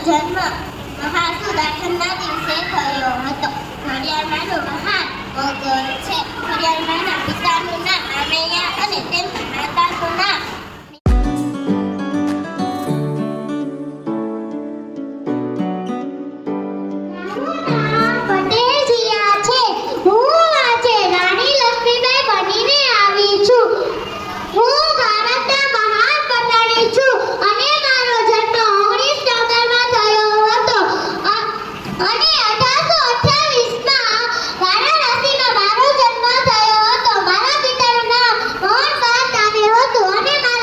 જન્મ મહાસુદાખંડના દિવસે થયો હતો. ઘડિયાળમાંનું મહાન ભગત છે. ઘડિયાળમાંના પિતાનું નામ રામૈયા અને તેમની માતાનું નામ અને મારા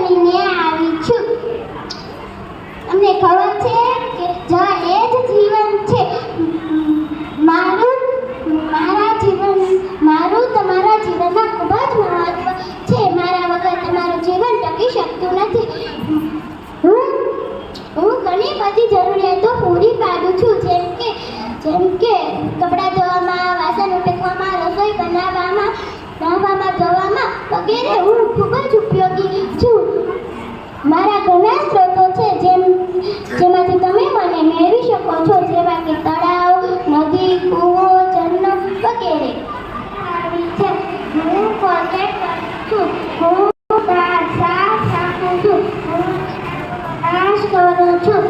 બનીને આવી છું. તમને ખબર છે કે એ જ જીવન છે. મારું તમારા જીવનમાં ખૂબ જ મહત્વ છે. મારા વગર તમારું જીવન ટકી શકતું નથી. હું ઘણી બધી જરૂરિયાતો પૂરી પાડું છું, જેમ કે કપડાં ધોવામાં, વાસણ ઉટકવામાં, રસોઈ બનાવવામાં, નાહવામાં, ધોવામાં વગેરે હું ખૂબ જ ઉપયોગી છું. મારા ઘણા સ્ત્રોતો છે જેમાંથી તમે મને મેળવી શકો છો, જેવા કે તળાવ, નદી, કૂવો, ઝરણો વગેરે. હું કોર્પોરેટ કરું છું. હું દાળ શાક રાખું છું. હું નાશ કરું છું.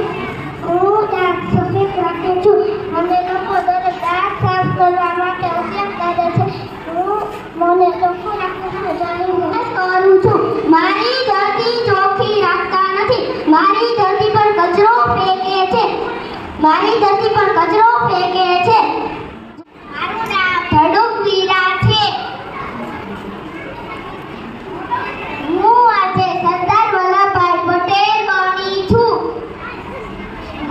હું દાંત સફેદ રાખું છું. મને લોકો દરેક દાંત સાફ કરવા માટે ઉપયોગ કરે છે. મને ચોખ્ખું રાખું છું. હું નાશ કરું છું. મારી ધરતી ચોખ્ખી રાખતા નથી. મારી ધરતી પર કચરો ફેંકે છે. મારું નામ ધડુક વીરા છે. હું આજે સરદાર વલ્લભભાઈ પટેલ બની છું.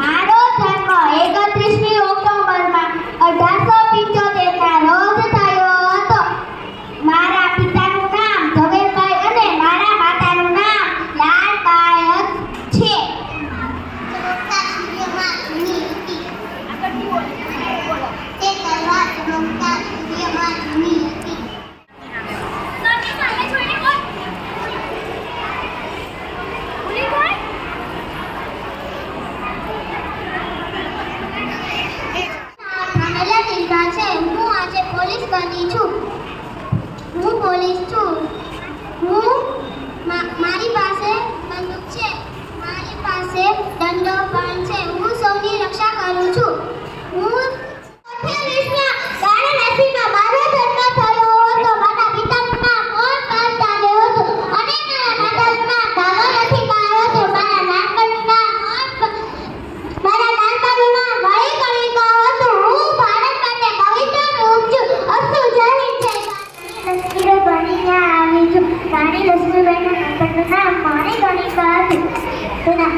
મારો જન્મ 31મી ઓક્ટોબરમાં 1875ના રોજ થયો હતો. મારા પિતાનું નામ ઝવેરભાઈ અને મારા માતાનું નામ લાલબાઈ છે. હું આજે પોલીસ બની છું. હું પોલીસ છું. મારી પાસે બંદૂક છે. મારી પાસે દંડો પણ છે. હું સૌની રક્ષા કરું છું. હું 28ના વારાણસીમાં મારો જન્મ થયો હતો. મારા પિતાનું નામ મોહનદાસ હતું અને મારા માતાનું નામ ભાગવતી બાઈ હતું. મારા નાનપણનું નામ વળીકણિકા હતું. હું ભારત માટે પવિત્ર રૂપ છું. અસ્તુ જય હિન્દ જય ભારત. બનીને આવી છું. રાણી લક્ષ્મીબાઈના નાનપણનું નામ વળીકણિકા હતું. તેના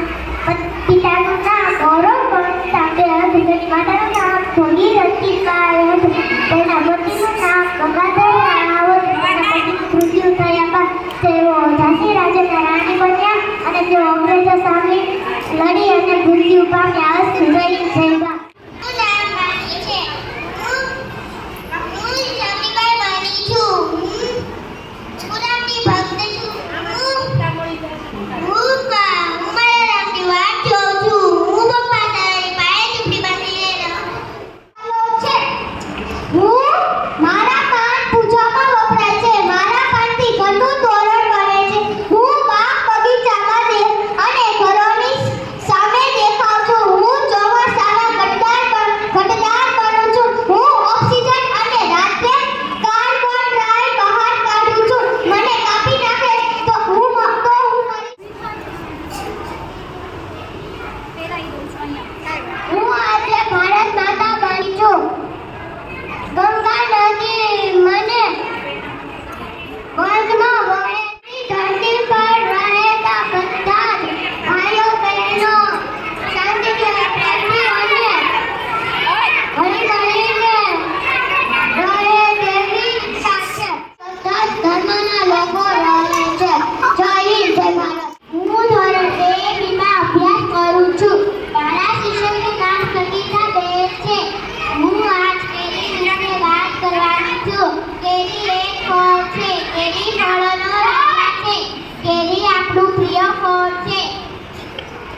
પિતાનું નામ ગૌરવકુંજ સાથે હતું. તેની માતાનું નામ ભગીરથી બાઈ હતું. તેના પતિનું નામ ગંગાધર રાવ હતું. તેના પતિનું મૃત્યુ થયા બાદ તેઓ ઝાંસી રાજ્યના રાણી બન્યા અને તેઓ અંગ્રેજો સામે લડી અને મૃત્યુ પામ્યા. અસ્તુ જય હિન્દ જય ભારત.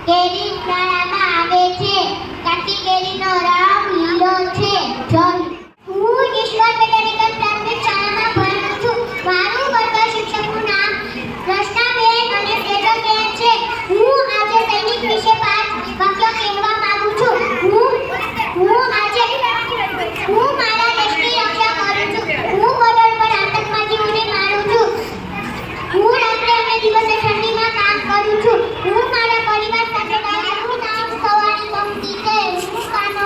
કેરી ઉનાળામાં આવે છે. કાચી કેરીનો રંગ લીલો છે. હું ઈશ્વર મેડિકલ પ્રાથમિક શાળામાં ભણું છું. મારું વર્ગ શિક્ષકનું નામ રચનાબેન અને સેજલબેન છે. હું આજે સૈનિક વિશે 5 વાક્યો કહેવા માંગુ છું. હું મારા દેશની રક્ષા કરું છું. હું બોર્ડર પર આતંકવાદીઓને મારું છું. હું રાત્રે અને દિવસે ઠંડીમાં કામ કરું છું. હું મારા પરિવાર સાથે સવારી પંક્તિ છે. હું કાનો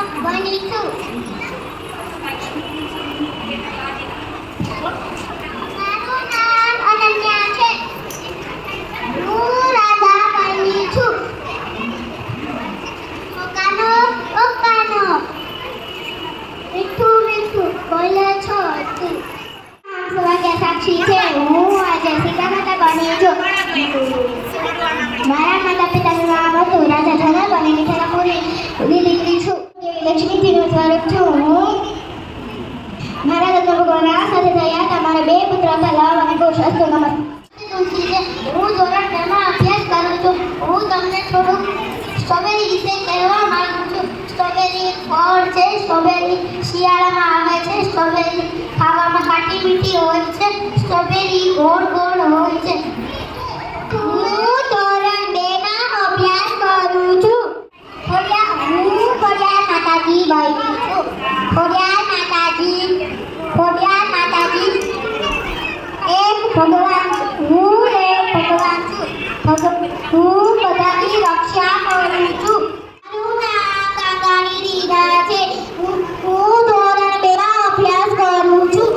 મારા માતા પિતાનું નામ હતું રાજા જનક અને મિથિલાપુરની દીકરી છું. લક્ષ્મીજીનું સ્વરૂપ છું. મારા લગ્ન ભગવાન રામ સાથે થયા હતા. મારા 2 પુત્ર હતા, લવ અને કુશ. અસ્તુ નમસ્તે. હું ધોરણ 2 માં અભ્યાસ કરું છું. હું તમને થોડુંક સ્ટ્રોબેરી વિશે કહેવા માંગુ છું. સ્ટ્રોબેરી ફળ છે. સ્ટ્રોબેરી શિયાળામાં આવે છે. સ્ટ્રોબેરી ખાવામાં ખાટી મીઠી હોય છે. સ્ટ્રોબેરી ગોળ ગોળ હોય છે. હું ધોરણ 2 માં અભ્યાસ કરું છું. હું ખોડિયાર માતાજી બની છું. ખોડિયાર માતાજી એક ભગવાન છું. હું એક ભગવાન છું. હું બધાની રક્ષા કરું છું. મારું નામ કાકાની દીદા છે. હું ધોરણ 2 માં અભ્યાસ કરું છું.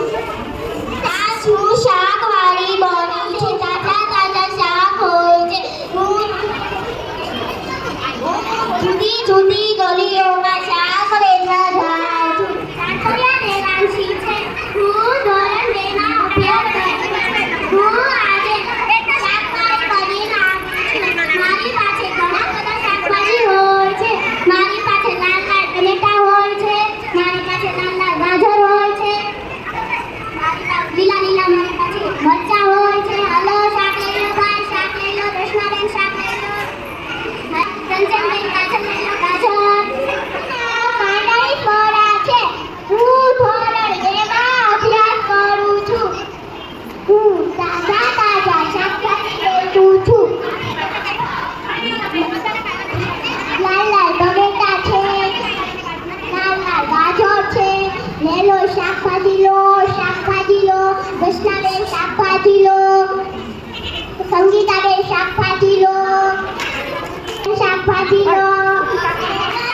હું શાકવાળી બની છું. તાજા શાક હોય છે. હું જુદી જુદી ગલીઓમાં શાક લેવા જાઉં છું. કાંકરિયા દેવાંશી છે. હું ધોરણ 2 માં અભ્યાસ કરું છું. હું આજે શાકભાજી કરીને આવું છું. મારી પાસે ઘણા બધા શાકભાજી હોય છે. મારી પાસે લાલ લાલ ટમેટા હોય છે. મારી પાસે લાલ લાલ ગાજર હોય છે. લીલા લીલા મારી પાસે મરચાં હોય છે. હલો, શાક લઈ લો ભાઈ, શાક લઈ લો. દર્શનાબેન શાક લઈ લો. રંજનબેન ગાજર લઈ લો. ગાજર પાંડાઈ ફળા છે. હું ધોરણ 2 માં અભ્યાસ કરું છું. હું તાજા શાકભાજી વેચું છું. લાલ લાલ ટમેટા છે. લાલ લાલ ગાજર છે. લે લો શાકભાજી લો. દર્શનાબેન શાકભાજી લો. સંગીતાબેન શાકભાજી લો.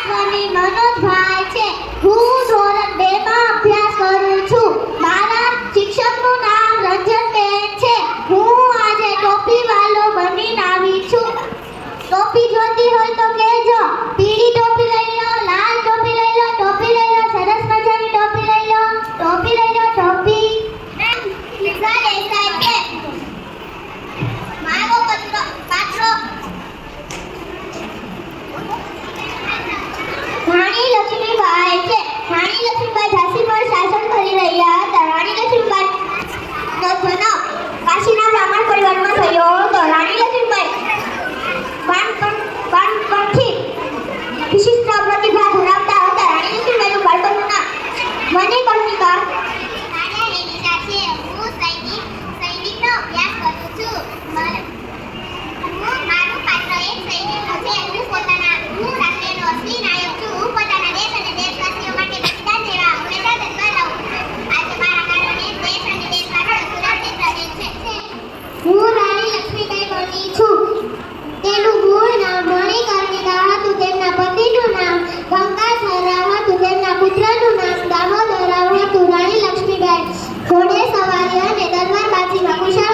મને મનોજભાઈ છે. હું ધોરણ 2 માં અભ્યાસ કરું છું. મારા શિક્ષકનું નામ રંજનબેન છે. હું આજે ટોપી વાળો બનીને આવી છું. ટોપી જોતી હોય તો કહેજો. પીળી ટોપી લઈ લો, લાલ ટોપી લઈ લો, ટોપી લઈ લો, સરસ મજાની ટોપી લઈ લો. ટોપી લઈ લો, ટોપી. મારો પાત્રો રાણી લક્ષ્મીબાઈ છે. રાણી લક્ષ્મીબાઈ ઝાંસી પર શાસન કરી રહ્યા હતા. રાણી લક્ષ્મીબાઈનો જન્મ કાશીના બ્રાહ્મણ પરિવારમાં થયો હતો. રાણી લક્ષ્મીબાઈ બાળપણથી વિશિષ્ટ પ્રતિભા ધરાવતા હતા. રાણી લક્ષ્મીબાઈનું બાળપણનું નામ મણિકર્ણિકા. રાજા હેમિકા છે. હું સૈનિકનો અભ્યાસ કરું છું. મારું પાત્ર એક સૈનિક છે. હું રાષ્ટ્રનો અસલી નાયક છું. હું પોતાના દેશ અને દેશવાસીઓ માટે બલિદાન દેવા હંમેશા તત્પર રહું છું. આજે મારા કારણે દેશ અને દેશવાસીઓ સુરક્ષિત રહે છે. હું રાણી લક્ષ્મીબાઈ બની છું. તેનું મૂળ નામ મણિકર્ણિકા હતું. તેમના પતિનું નામ ગંગાધરરાવ હતું. તેમના પુત્રનું નામ દામોદરરાવ હતું. રાણી લક્ષ્મીબાઈ ઘોડે સવારી અને દરબારબાજીમાં કુશળ